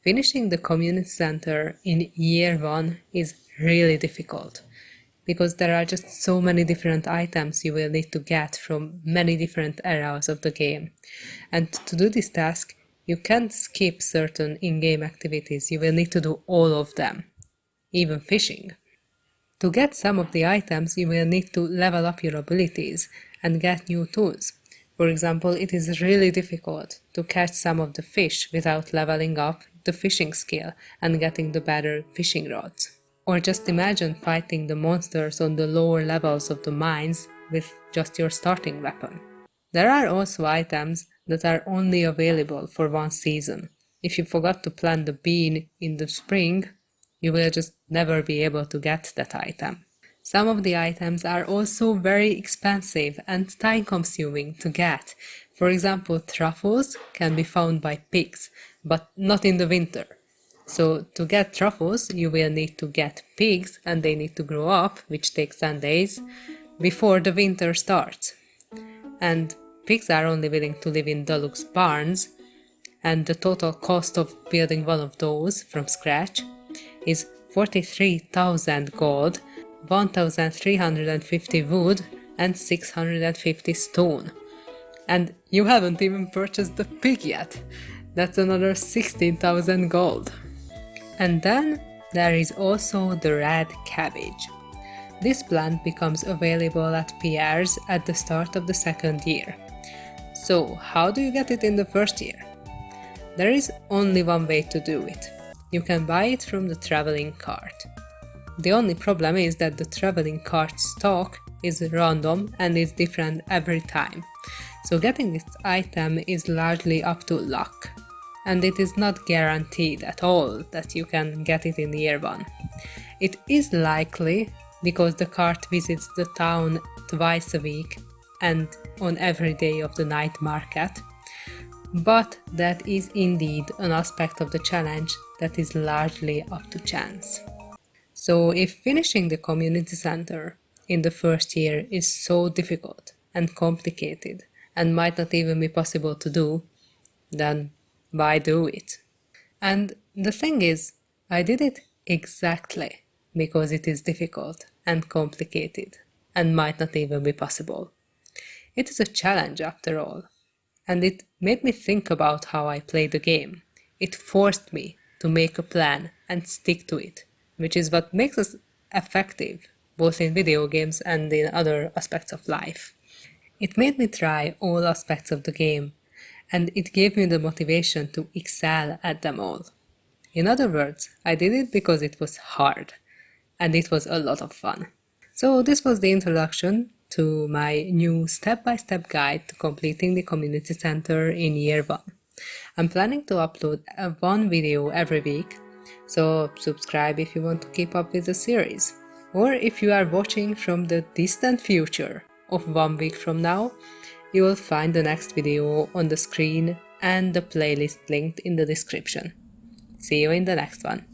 Finishing the community center in year 1 is really difficult, because there are just so many different items you will need to get from many different areas of the game. And to do this task, you can't skip certain in-game activities, you will need to do all of them, even fishing. To get some of the items, you will need to level up your abilities and get new tools. For example, it is really difficult to catch some of the fish without leveling up the fishing skill and getting the better fishing rods. Or just imagine fighting the monsters on the lower levels of the mines with just your starting weapon. There are also items that are only available for one season. If you forgot to plant the bean in the spring, you will just never be able to get that item. Some of the items are also very expensive and time-consuming to get. For example, truffles can be found by pigs, but not in the winter. So to get truffles, you will need to get pigs, and they need to grow up, which takes 10 days, before the winter starts. And pigs are only willing to live in deluxe barns, and the total cost of building one of those from scratch is 43,000 gold, 1,350 wood, and 650 stone. And you haven't even purchased the pig yet. That's another 16,000 gold. And then there is also the red cabbage. This plant becomes available at PRs at the start of the second year. So how do you get it in the first year? There is only one way to do it. You can buy it from the traveling cart. The only problem is that the traveling cart stock is random and is different every time. So getting this item is largely up to luck. And it is not guaranteed at all that you can get it in year 1. It is likely because the cart visits the town twice a week and on every day of the night market. But that is indeed an aspect of the challenge that is largely up to chance. So if finishing the community center in the first year is so difficult and complicated and might not even be possible to do, then why do it? And the thing is, I did it exactly because it is difficult and complicated and might not even be possible. It is a challenge after all, and it made me think about how I play the game. It forced me to make a plan and stick to it, which is what makes us effective, both in video games and in other aspects of life. It made me try all aspects of the game, and it gave me the motivation to excel at them all. In other words, I did it because it was hard, and it was a lot of fun. So this was the introduction to my new step-by-step guide to completing the community center in year 1. I'm planning to upload one video every week, so subscribe if you want to keep up with the series. Or if you are watching from the distant future of 1 week from now, you will find the next video on the screen and the playlist linked in the description. See you in the next one.